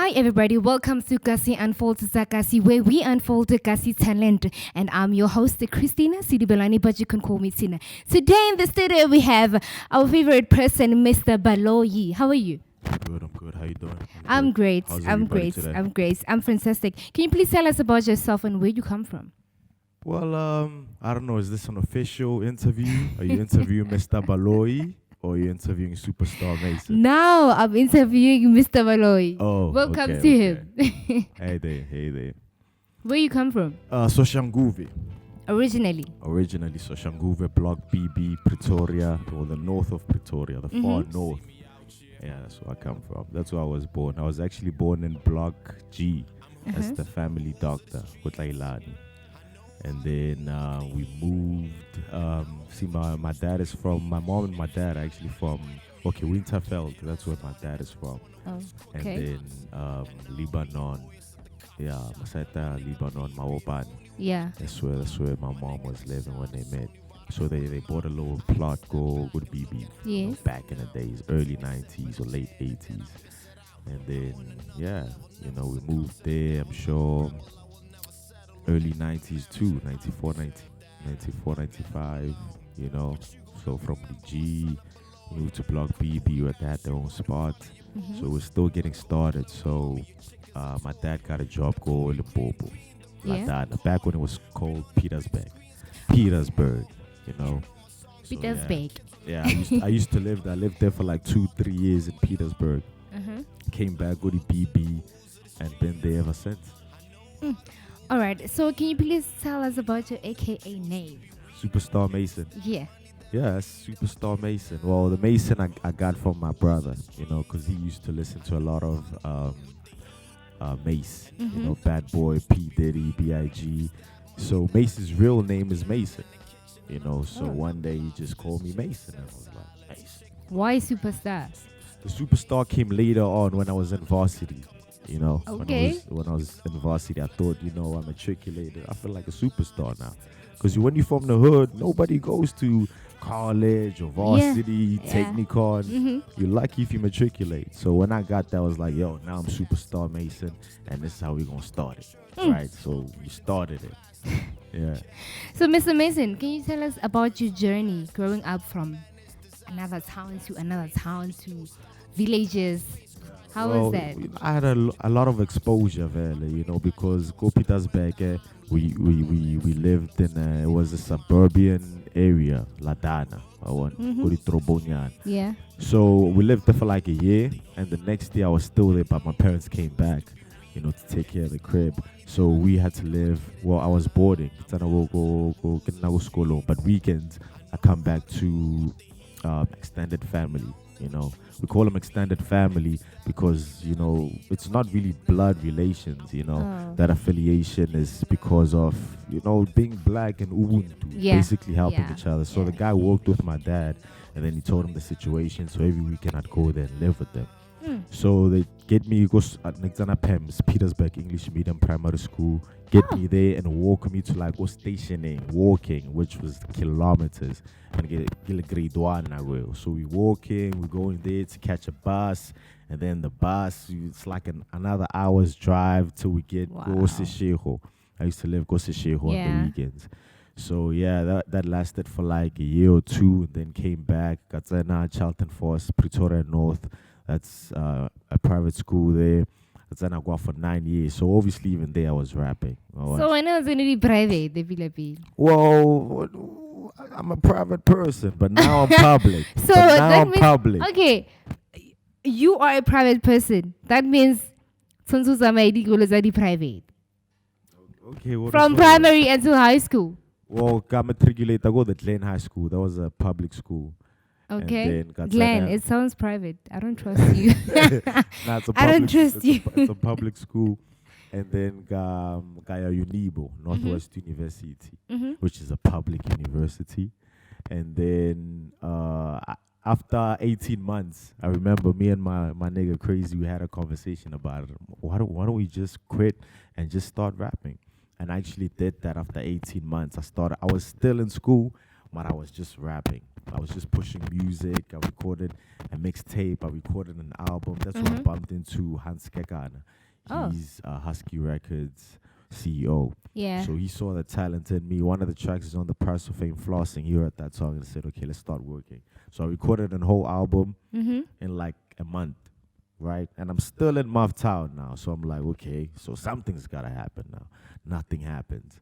Hi everybody, welcome to KASIUNFOLDSTSAKASI, where we unfold the Kasi talent. And I'm your host, Christina Sidibelani, but you can call me Tina. Today in the studio we have our favorite person, Mr. Baloyi. How are you? I'm good. How you doing? I'm great. How's I'm everybody great. today? I'm great. I'm fantastic. Can you please tell us about yourself and where you come from? Well, I don't know. Is this an official interview? Are you interviewing Mr. Baloyi or are you interviewing Superstar Mason? Now I'm interviewing Mr. Baloyi. Oh, welcome okay, to okay. him. Hey there. Where you come from? SOSHANGUVE. Originally. Originally, SOSHANGUVE, Block BB, Pretoria, or the north of Pretoria, the far north. Yeah, that's where I come from. That's where I was born. I was actually born in Block G as the family doctor with Lailani. And then we moved. See, my dad is from, my mom and my dad are actually from, Winterfeld. That's where my dad is from. Oh, And okay. then Lebanon. Yeah, Maseta, Lebanon, Mawopan. Yeah. That's where my mom was living when they met. So they bought a little plot, go to BB. Yes. Back in the days, early 90s or late 80s. And then, yeah, we moved there, I'm sure, early 90s too, 94, 95, So from the G, moved to Block BB, where they had their own spot. So we're still getting started. So my dad got a job called Limpopo. Yeah. Back when it was called Petersburg. Petersburg. Petersburg. Yeah, I used to live there. I lived there for like 2-3 years in Petersburg. Came back, go to BB, and been there ever since. All right. So can you please tell us about your AKA name? Superstar Mason. Yeah. Yeah, that's Superstar Mason. Well, the Mason I got from my brother, because he used to listen to a lot of Mace. Bad Boy, P. Diddy, B.I.G. So Mason's real name is Mason. So one day he just called me Mason, and I was like, Mason. Why superstar? The superstar came later on when I was in varsity. Okay. When I was in varsity, I thought, I matriculated. I feel like a superstar now. Because when you're from the hood, nobody goes to college or varsity, technicon. You're lucky if you matriculate. So when I got that, I was like, yo, now I'm Superstar Mason, and this is how we're going to start it. Right? So we started it. Yeah. So Mr. Mason, can you tell us about your journey growing up from another town to villages? How was that? I had a lot of exposure there, because go Petersburg, we lived in it was a suburban area, Ladana, Trobonyan. Yeah. So we lived there for like a year, and the next year I was still there, but my parents came back, to take care of the crib. So we had to live. Well, I was boarding, but weekends I come back to extended family. We call them extended family because, it's not really blood relations, That affiliation is because of, being black and Ubuntu, basically helping each other. So the guy worked with my dad, and then he told him the situation. So every weekend I'd go there and live with them. So they get me, go at Nexana PEMS, Petersburg English Medium Primary School, get me there and walk me to like go stationing, walking, which was kilometers, and get a grade one I will. So we walking, we going there to catch a bus, and then the bus, it's like another hour's drive till we get go Sesheho. I used to live go Sesheho on the weekends. So yeah, that lasted for like a year or two, and then came back, Katsana, Charlton Forest, Pretoria North. That's a private school there. Then I go for 9 years. So obviously even there I was rapping. So when I was going to be private, the Philippines. Well, I'm a private person, but now I'm public. So now I'm public. Okay, you are a private person. That means private. Okay. From primary until high school. Well, I matriculated. I go to Glen High School. That was a public school. Okay, Glenn, it sounds private. I don't trust you. I don't trust you. It's a public school. And then Gaya Unibo, Northwest University, which is a public university. And then after 18 months, I remember me and my nigga Crazy, we had a conversation about it. Why don't we just quit and just start rapping? And I actually did that after 18 months. I was still in school, but I was just rapping. I was just pushing music. I recorded a mixtape. I recorded an album. That's when I bumped into Hans Kekana. He's Husky Records CEO. Yeah. So he saw the talent in me. One of the tracks is on the Price of Fame Flossing. He heard that song and said, okay, let's start working. So I recorded a whole album in like a month, right? And I'm still in Muff Town now. So I'm like, okay, so something's got to happen now. Nothing happened.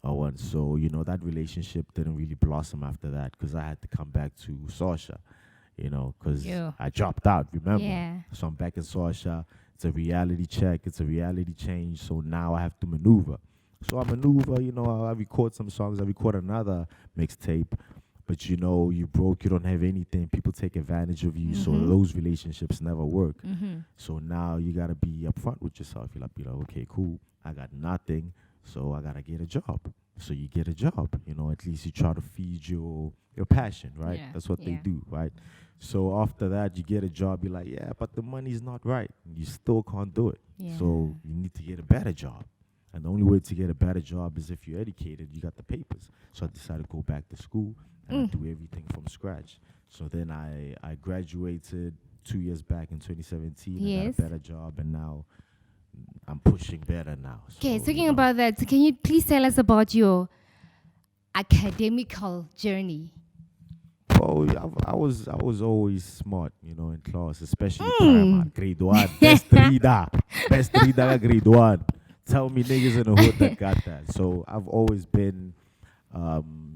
And so, you know, that relationship didn't really blossom after that because I had to come back to Sosha, you know, because I dropped out, remember? Yeah. So I'm back in Sosha. It's a reality check. It's a reality change. So now I have to maneuver. So I maneuver, you know, I record some songs. I record another mixtape. But, you know, you broke, you don't have anything. People take advantage of you. So those relationships never work. So now you got to be upfront with yourself. You're like, okay, cool. I got nothing. So I got to get a job. So you get a job. You know, at least you try to feed your passion, right? Yeah. That's what they do, right? So after that, you get a job. You're like, yeah, but the money's not right. You still can't do it. Yeah. So you need to get a better job. And the only way to get a better job is if you're educated, you got the papers. So I decided to go back to school and I do everything from scratch. So then I graduated 2 years back in 2017. I got a better job, and now I'm pushing better now. Okay, so, talking about that, can you please tell us about your academical journey? Oh, I was always smart, you know, in class, especially primary, grade 1. Best reader, grade 1. Tell me niggas in the hood that got that. So I've always been,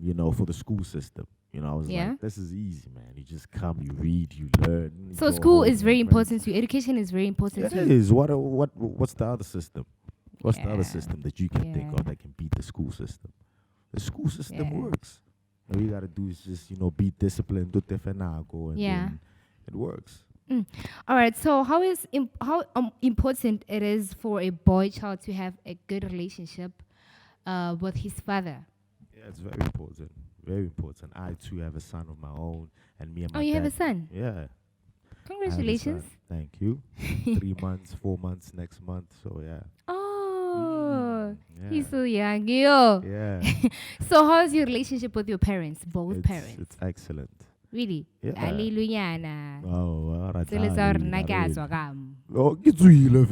you know, for the school system. You know, I was like, this is easy, man. You just come, you read, you learn. You so school is very important to you. Education is very important to you. It is. What's the other system? What's the other system that you can think of that can beat the school system? The school system works. All you gotta do is just, you know, be disciplined, do go, and then it works. All right. So how important it is for a boy child to have a good relationship with his father? Yeah, it's very important. Very important. I too have a son of my own, and me and my dad. Oh, you have a son? Yeah. Congratulations. Thank you. 3 months, 4 months next month. So yeah. Oh, yeah. he's so young. Yo. Yeah. So how's your relationship with your parents? Both parents? It's excellent. Really? Yeah. Hallelujah na. Oh, alright. Oh, get to you,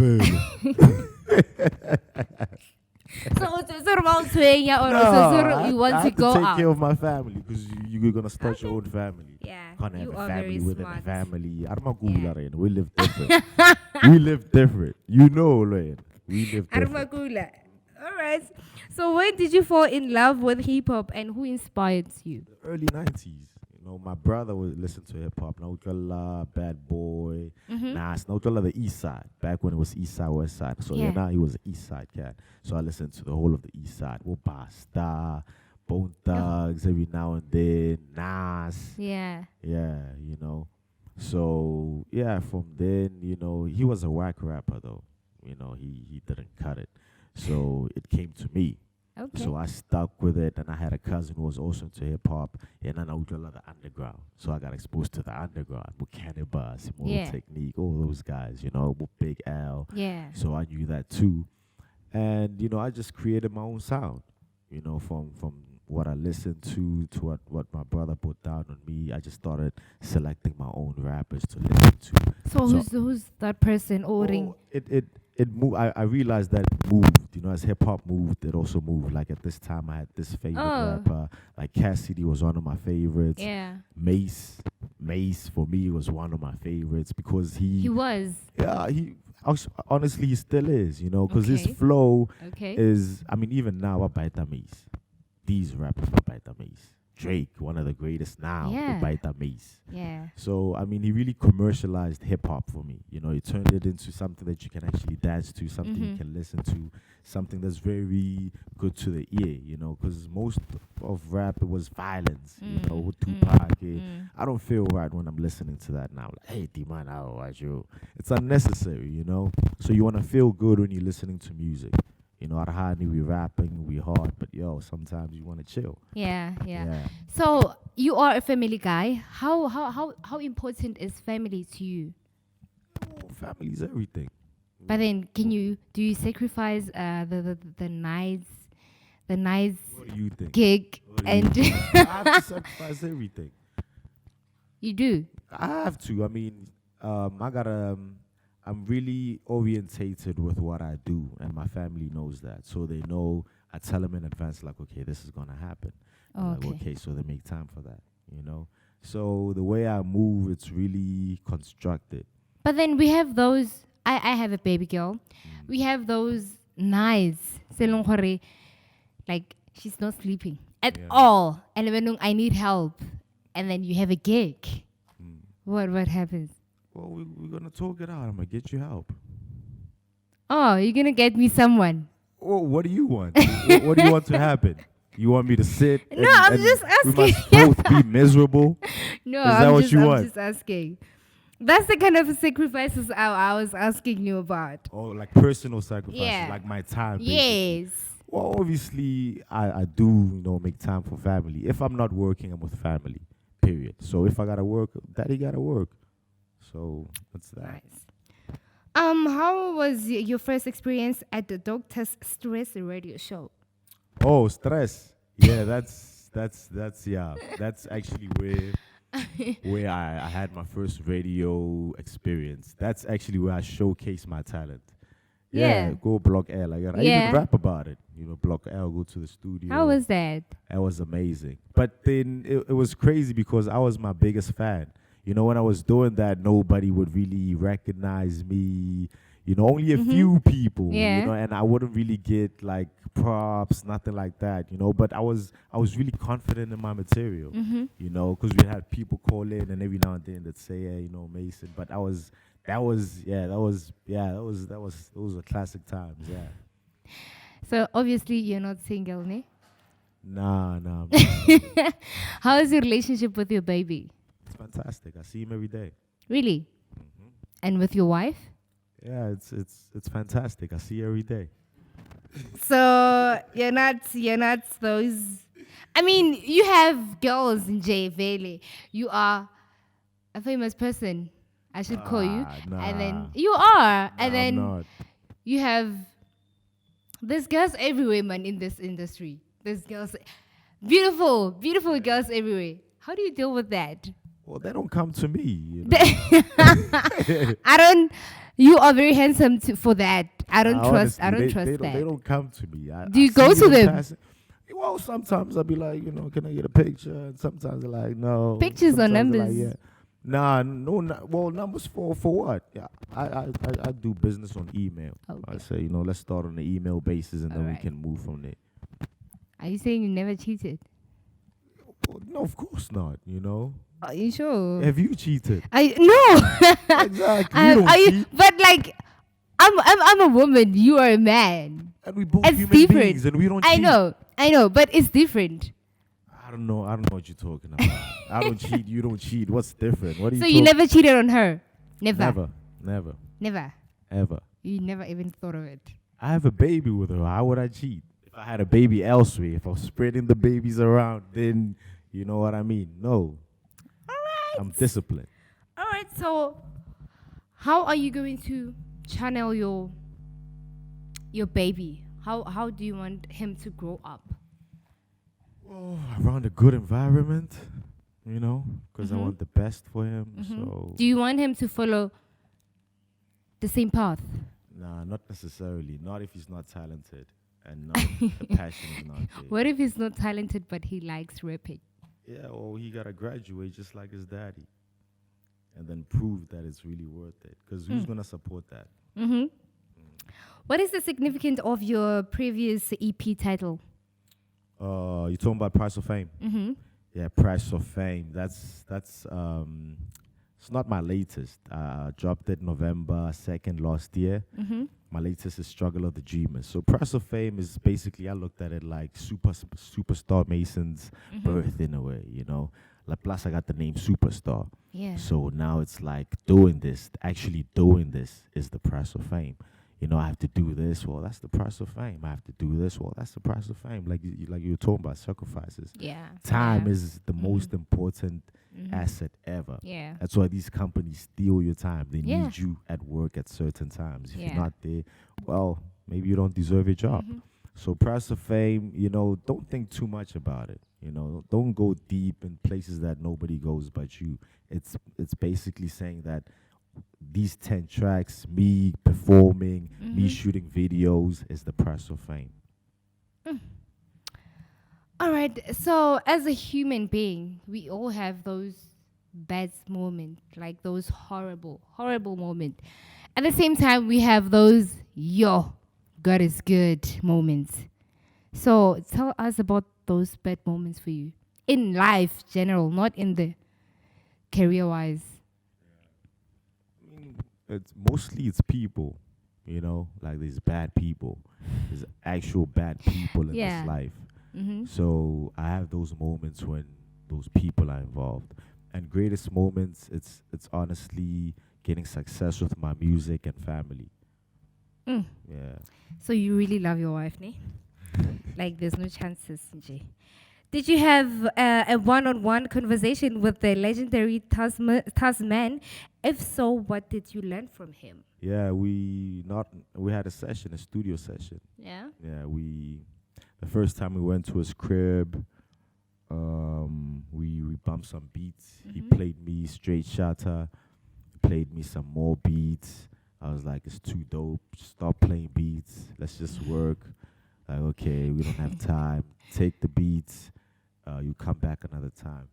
So you want to go take out? care of my family because you're gonna start your own family. Yeah, Can't have you a are family very within smart. a family. We live different. We live different. You know, Lane. We live different. All right. So when did you fall in love with hip hop, and who inspired you? The early 90s. You know, my brother would listen to hip hop. Nautala, Bad Boy, Nas, Nautala, the East Side. Back when it was East Side, West Side. So now he was an East Side cat. So I listened to the whole of the East Side. Basta, Bone Thugs, every now and then, Nas. Yeah. Yeah, you know. So yeah, from then, you know, he was a whack rapper though. You know, he didn't cut it. So it came to me. Okay. So I stuck with it, and I had a cousin who was also into hip hop, and then I would do a lot of underground. So I got exposed to the underground, with Cannabis, Moral Technique, all those guys, you know, with Big L. Yeah. So I knew that too, and you know, I just created my own sound, you know, from what I listened to what my brother put down on me. I just started selecting my own rappers to listen to. So who's that person ordering? It moved. I realized that it moved. You know, as hip hop moved, it also moved. Like at this time, I had this favorite rapper. Like Cassidy was one of my favorites. Yeah. Mace for me was one of my favorites because he was. Yeah, honestly he still is. You know, because his flow is. I mean, even now, I bite Mace. These rappers I bite Mace. Drake, one of the greatest now, Baita Mace. Yeah. So, I mean, he really commercialized hip-hop for me. You know, he turned it into something that you can actually dance to, something you can listen to, something that's very good to the ear, you know, because most of rap, it was violence, you know, with Tupac. I don't feel right when I'm listening to that now. Like, hey, D-Man, I'll watch you. It's unnecessary, you know. So you want to feel good when you're listening to music. You know, Arhani, we rapping, we hard, but sometimes you want to chill. Yeah. So you are a family guy. How important is family to you? Oh, family is everything. But then, do you sacrifice the nice What do you think? gig? What And I have to sacrifice everything. you do. I have to. I mean, I'm really orientated with what I do, and my family knows that. So they know, I tell them in advance, like, okay, this is going to happen. Like, okay, so they make time for that, you know? So the way I move, it's really constructed. But then we have those, I have a baby girl. We have those nights, like, she's not sleeping at all. And when I need help, and then you have a gig, what happens? Well, we're going to talk it out. I'm going to get you help. Oh, you're going to get me someone. Well, what do you want? What do you want to happen? You want me to sit? No, I'm just asking. We must both be miserable? No, Is that what you want? I'm just asking. That's the kind of sacrifices I was asking you about. Oh, like personal sacrifices, Yeah. like my time. Basically. Yes. Well, obviously, I do, make time for family. If I'm not working, I'm with family, period. So if I got to work, daddy got to work. So that's that. Nice. How was your first experience at the Doctor's Stress radio show? Oh, stress. Yeah, that's actually where I had my first radio experience. That's actually where I showcased my talent. Yeah, go Block L. I even rap about it. Block L, go to the studio. How was that? That was amazing. But then it was crazy because I was my biggest fan. When I was doing that, nobody would really recognize me. Only a few people. And I wouldn't really get like props, nothing like that. But I was really confident in my material. Because we had people call in, and every now and then they'd say, "Hey, Mason." But those were classic times. Yeah. So obviously you're not single, ne? Nah. How is your relationship with your baby? It's fantastic. I see him every day. Really? And with your wife? Yeah, it's fantastic. I see her every day. So you're not those. I mean, you have girls in J Valley. You are a famous person, I should call you. Nah. And then you are. Nah, and then I'm not. you have, there's girls everywhere, man, in this industry. There's girls, beautiful girls everywhere. How do you deal with that? Well, they don't come to me. You are very handsome for that. I don't trust that. They don't come to me. Do you go to them? Well, sometimes I'll be like, can I get a picture? And sometimes they're like, no. Pictures or Sometimes numbers? they're like, yeah. No. Well, numbers for what? Yeah, I do business on email. Okay. I say, let's start on the email basis, and then we Alright. can move from there. Are you saying you never cheated? Well, no, of course not. Are you sure? Have you cheated? No. Exactly. You don't cheat. But like, I'm a woman. You are a man. And we both It's human different. beings, and we don't cheat. I know, but it's different. I don't know what you're talking about. I don't cheat. You don't cheat. What's different? What are So you? you never cheated on her? Never. Never. Ever. You never even thought of it. I have a baby with her. How would I cheat? If I had a baby elsewhere, if I was spreading the babies around, then you know what I mean. No. All right. I'm disciplined. All right. So, how are you going to channel your baby? How do you want him to grow up? Oh, around a good environment, because I want the best for him. So Do you want him to follow the same path? nah, not necessarily. Not if he's not talented, and not if the passion is not there. What if he's not talented but he likes rapping? Yeah, or he gotta graduate just like his daddy, and then prove that it's really worth it. Because who's gonna support that? What is the significance of your previous EP title? You're talking about Price of Fame. Yeah, Price of Fame. That's it's not my latest. Dropped it November 2nd last year. My latest is Struggle of the Dreamers. So Price of Fame is basically, I looked at it like Superstar Mason's birth in a way, Like, plus I got the name Superstar. Yeah. So now it's like actually doing this is the price of fame. I have to do this. Well, that's the price of fame. I have to do this. Well, that's the price of fame. Like you were talking about sacrifices. Yeah. Time is the most important asset ever. Yeah. That's why these companies steal your time. They Yeah. need you at work at certain times. If Yeah. you're not there, well, maybe you don't deserve your job. So price of fame, don't think too much about it. You know, don't go deep in places that nobody goes but you. It's basically saying that these 10 tracks, me performing, me shooting videos, is the price of fame. All right. So as a human being, we all have those bad moments, like those horrible, horrible moments. At the same time, we have those, yo, God is good moments. So tell us about those bad moments for you in life, general, not in the career-wise. It's people, you know, like there's bad people. There's actual bad people in this life. So I have those moments when those people are involved. And greatest moments, it's honestly getting success with my music and family. Yeah. So you really love your wife, ne? Like there's no chances, Nje. Did you have a one-on-one conversation with the legendary Tasman? If so, what did you learn from him? Yeah, we had a session, a studio session. Yeah. Yeah, the first time we went to his crib, we bumped some beats. He played me straight shatter, played me some more beats. I was like, it's too dope. Stop playing beats. Let's just work. Like, okay, we don't have time. Take the beats. You come back another time.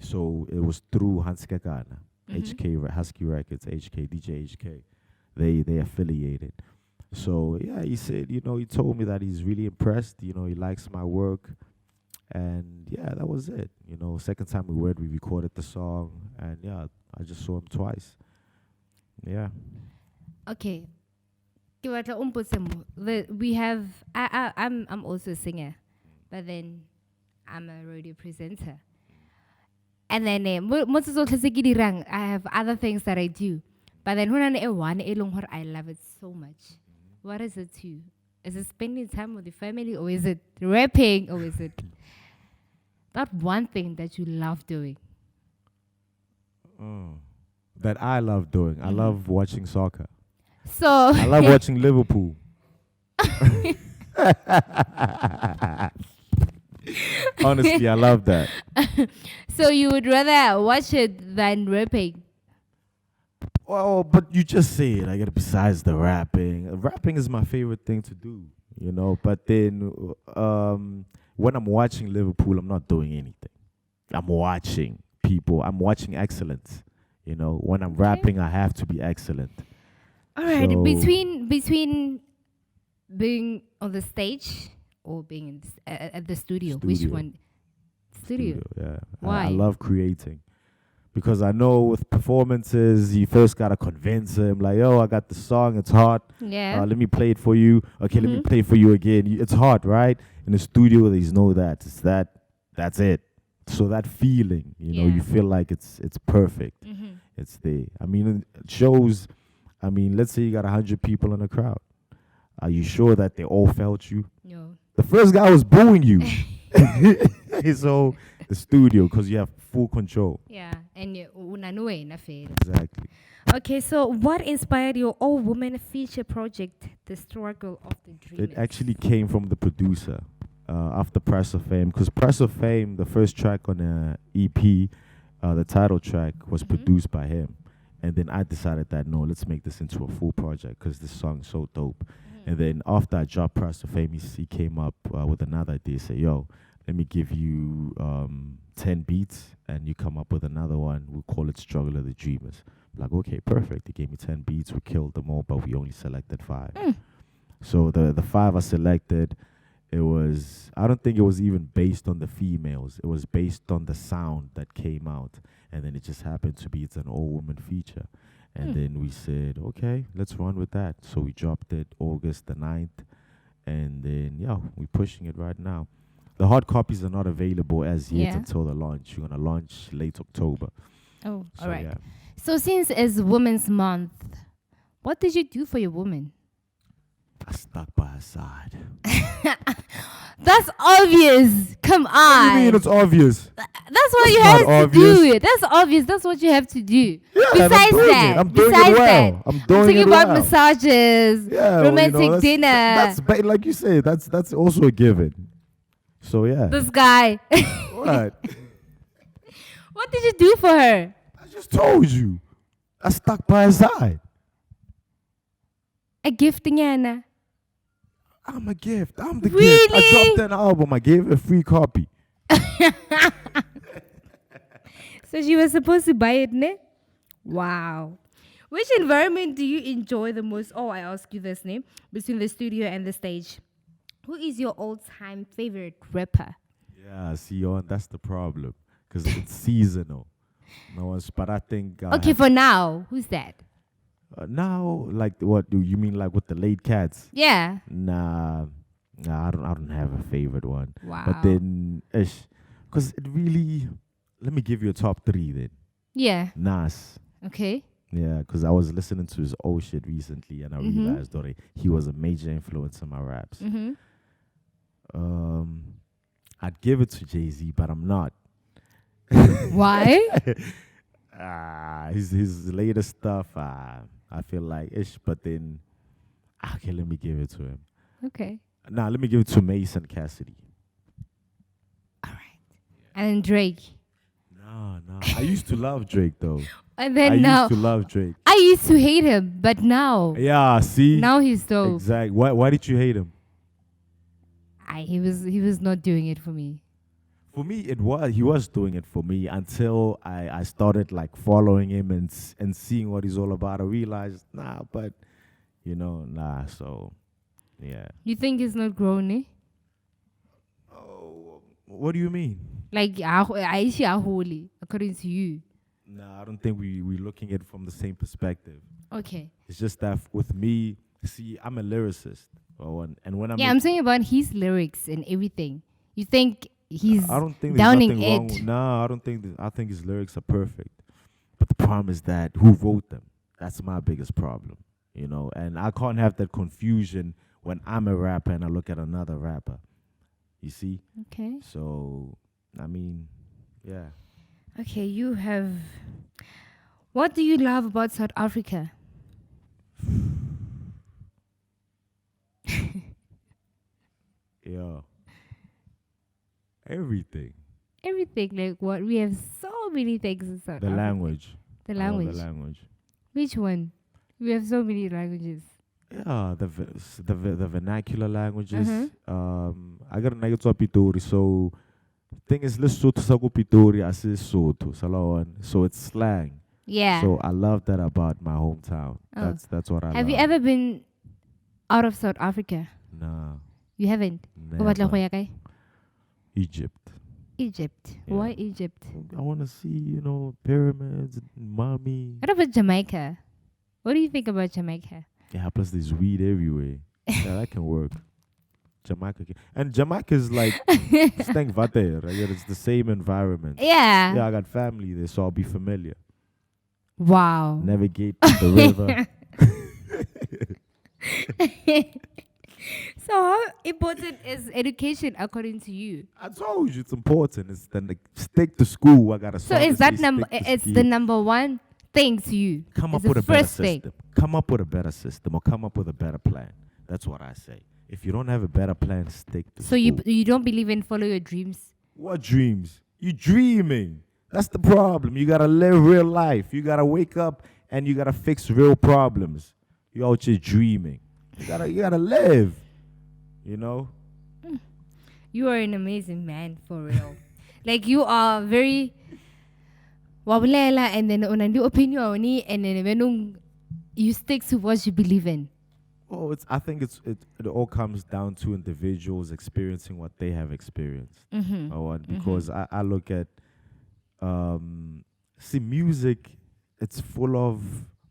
So it was through Hans Kekana, HK Husky Records, DJ HK. They affiliated. So yeah, he said, he told me that he's really impressed. He likes my work, and yeah, that was it. Second time we recorded the song, and yeah, I just saw him twice. Yeah. Okay. We have. I'm also a singer, but then I'm a radio presenter. And then I have other things that I do. But then I love it so much. What is it to you? Is it spending time with the family, or is it rapping, or is it that one thing that you love doing? That I love doing. I love watching soccer. So I love watching Liverpool. Honestly, I love that. So you would rather watch it than rapping? Well, but you just say it. I get besides the rapping. Rapping is my favorite thing to do, But then when I'm watching Liverpool, I'm not doing anything. I'm watching people. I'm watching excellence. When I'm rapping, I have to be excellent. All right. So between being on the stage or being in at the studio, which one? Studio. Yeah. Why? I love creating. Because I know with performances, you first got to convince them, like, yo, I got the song, it's hot. Yeah. Let me play it for you. Okay, let me play it for you again. It's hot, right? In the studio, there's no that. It's that's it. So that feeling, you feel like it's perfect. It's there. I mean, it shows, let's say you got 100 people in a crowd. Are you sure that they all felt you? No. The first guy was booing you. So the studio, because you have full control. Yeah, and Exactly. Okay, so what inspired your all-woman feature project, The Struggle of the Dreamers? It actually came from the producer after Price of Fame, because Price of Fame, the first track on the EP, the title track, was produced by him. And then I decided that, no, let's make this into a full project because this song is so dope. And then after I dropped Price of Fame, he came up with another idea. Say, yo, let me give you 10 beats and you come up with another one. We'll call it Struggle of the Dreamers. I'm like, okay, perfect. He gave me 10 beats. We killed them all, but we only selected 5. So the 5 I selected, I don't think it was even based on the females. It was based on the sound that came out. And then it just happened to be, it's an all-woman feature. And then we said, okay, let's run with that. So we dropped it August the 9th. And then, we're pushing it right now. The hard copies are not available as yet until the launch. We're going to launch late October. Oh, so, all right. Yeah. So since it's Women's Month, what did you do for your woman? I stuck by her side. That's obvious. Come on. What do you mean it's obvious? That's what you have to do. That's obvious. That's what you have to do. Yeah, besides that, I'm doing it well. I'm talking about massages, romantic dinner. That's like you say. That's also a given. So yeah. This guy. What? What did you do for her? I just told you. I stuck by his side. A gift Anna. I'm a gift. I'm the gift. Really? I dropped an album. I gave her a free copy. So she was supposed to buy it, ne? Wow. Which environment do you enjoy the most? Oh, I ask you this name. Between the studio and the stage. Who is your all-time favorite rapper? Yeah, see, that's the problem. Because it's seasonal. But I think... Okay, for now, who's that? Now, like, what do you mean, like with the late cats? Yeah. Nah, I don't have a favorite one. Wow. But then, because it really... Let me give you a top 3 then. Yeah. Nas. Okay. Yeah, because I was listening to his old shit recently, and I realized that he was a major influence in my raps. Mm-hmm. I'd give it to Jay-Z, but I'm not. Why? His latest stuff, I feel like ish, but then okay, let me give it to him. Okay. Nah, let me give it to Mason Cassidy. All right. And then Drake. No. I used to love Drake though. And then I now used to love Drake. I used to hate him, but now Yeah, see? now he's dope. Exactly. Why did you hate him? He was not doing it for me. For me, he was doing it for me until I started like following him and seeing what he's all about. I realized, so yeah. You think he's not grown, eh? Oh, what do you mean? Like I holy, according to you. Nah, I don't think we're looking at it from the same perspective. Okay. It's just that with me, see, I'm a lyricist. And when I'm saying about his lyrics and everything. You think he's I don't think there's downing nothing wrong it? with, I don't think I think his lyrics are perfect. But the problem is that who wrote them? That's my biggest problem. And I can't have that confusion when I'm a rapper and I look at another rapper. You see? Okay. So, I mean, yeah. Okay, you have... What do you love about South Africa? Yeah. Everything. Everything, like what? We have so many things in South Africa. Language. The I love language. the language. Which one? We have so many languages. Yeah, the vernacular languages. I got a negative Pitori, so thing is Lesotho sa ko Pitori as is Sotho, Salawan. So it's slang. Yeah. So I love that about my hometown. Oh. That's what I love. Have you ever been out of South Africa? Nah. You haven't? Never. Egypt. Egypt. Yeah. Why Egypt? I want to see, pyramids, mummy. What about Jamaica? What do you think about Jamaica? Yeah, plus there's weed everywhere. Yeah, that can work. Jamaica is like Stank Vate, right? Yeah, it's the same environment. Yeah. Yeah, I got family there, so I'll be familiar. Wow. Navigate the river. So how important is education according to you? I told you it's important. It's then stick to school. I gotta. So is that number? It's the number one thing to you. Come up it's with a better thing. system. Come up with a better system, or come up with a better plan. That's what I say. If you don't have a better plan, stick to school. So you don't believe in follow your dreams? What dreams? You dreaming. That's the problem. You gotta live real life. You gotta wake up and you gotta fix real problems. You out just dreaming. You gotta live. You are an amazing man, for real. Like you are very wabulela, and then on a new opinion, and then when you stick to what you believe in. Oh, I think it all comes down to individuals experiencing what they have experienced. Because I look at music, it's full of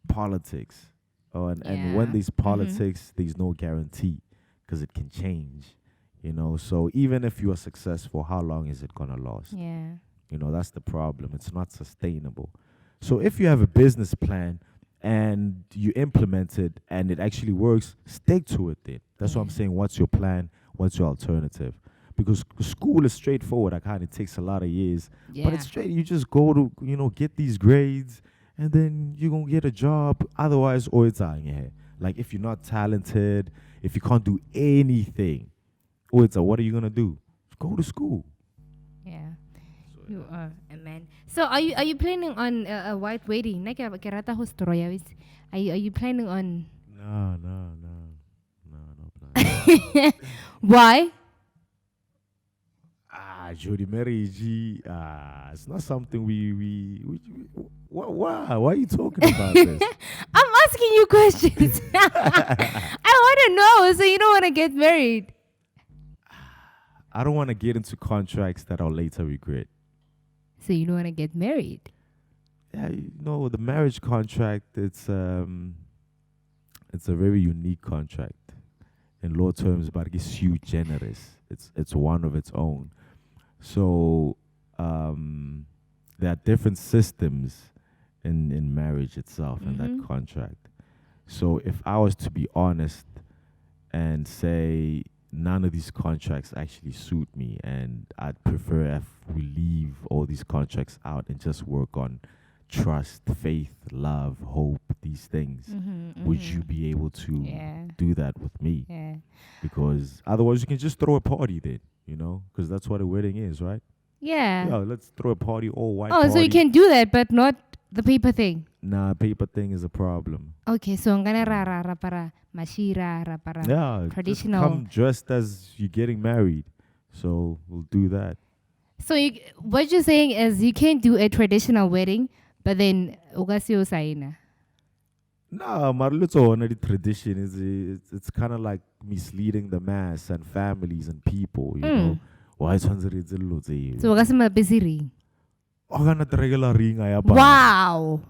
politics. And when there's politics, there's no guarantee because it can change. So even if you are successful, how long is it gonna last? Yeah. That's the problem. It's not sustainable. So if you have a business plan and you implement it and it actually works, stick to it then. That's what I'm saying. What's your plan? What's your alternative? Because school is straightforward. It takes a lot of years. Yeah. But it's straight. You just go to, get these grades and then you're going to get a job. Otherwise, it's out in your head. Like if you're not talented, if you can't do anything, what are you going to do? go to school. Yeah. So, You are a man. So are you planning on a white wedding? Are you planning on? No, no plan. Why? Jody marriage. It's not something we why are you talking about this? I'm asking you questions. I want to know. So you don't want to get married? I don't want to get into contracts that I'll later regret. So you don't want to get married? Yeah, the marriage contract, it's a very unique contract. In law terms, but it's sui generis. It's one of its own. So there are different systems in marriage itself and that contract. So if I was to be honest and say none of these contracts actually suit me, and I'd prefer if we leave all these contracts out and just work on trust, faith, love, hope, these things, would you be able to do that with me? Yeah. Because otherwise you can just throw a party then, because that's what a wedding is, right? Yeah. Let's throw a party, all white Oh, party. so you can do that, but not the paper thing? Nah, paper thing is a problem. Okay, so I'm gonna para mashira, para traditional. Just come dressed as you're getting married. So we'll do that. So what you're saying is you can't do a traditional wedding, but then ugasio saina. No, Marluto on the tradition it's kind of like misleading the mass and families and people, you know. Why it's on the so ugasima busy ring. Oh, gana regular ring ayabara. Wow.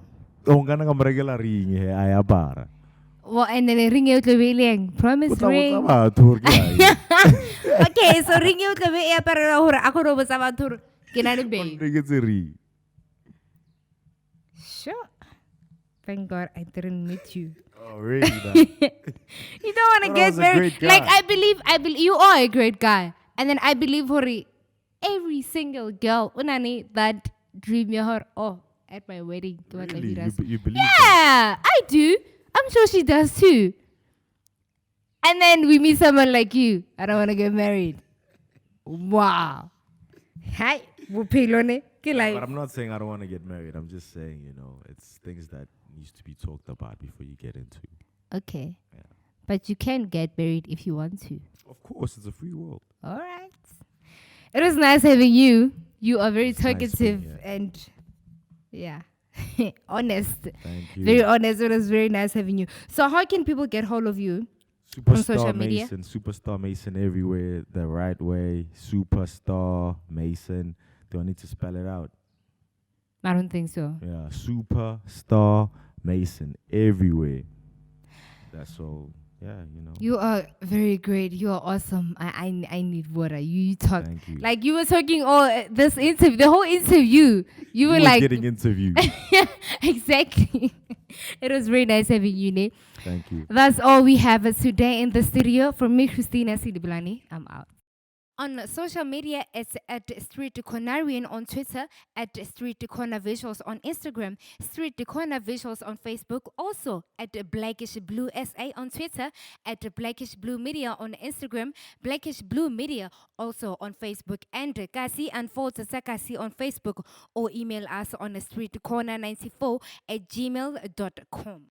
Oh, gana regular ring ayabara. Well, and then ring out the willing promise ring. Okay, so ring out the way para ako ro sa batur kinano be. Sure. Thank God I didn't meet you. Oh, really? You don't want to get married. Like I believe you are a great guy, and then I believe Hori, every single girl unani that dream your heart at my wedding. Really? You believe that? I do. I'm sure she does too. And then we meet someone like you. I don't want to get married. Wow. Hi, but I'm not saying I don't want to get married. I'm just saying, it's things that needs to be talked about before you get into. Okay. Yeah. But you can get married if you want to. Of course, it's a free world. All right. It was nice having you. You are very talkative and honest. Thank you. Very honest. It was very nice having you. So how can people get hold of you? On social media? Superstar Mason everywhere, the right way. Superstar Mason. Do I need to spell it out? I don't think so. Yeah, Superstar Mason everywhere. That's all. Yeah, You are very great. You are awesome. I need water. You talk. Thank you. Like you were talking all this interview, the whole interview. You were like getting interviewed. Exactly. It was very nice having you, Nate. Thank you. That's all we have today in the studio. From me, Christina Sidibilani, I'm out. On social media, it's at Street Cornerian on Twitter, at Street Corner Visuals on Instagram, Street Corner Visuals on Facebook, also at Blackish Blue SA on Twitter, at Blackish Blue Media on Instagram, Blackish Blue Media also on Facebook, and KASIUNFOLDSTSAKASI on Facebook, or email us on streetcorner94@gmail.com.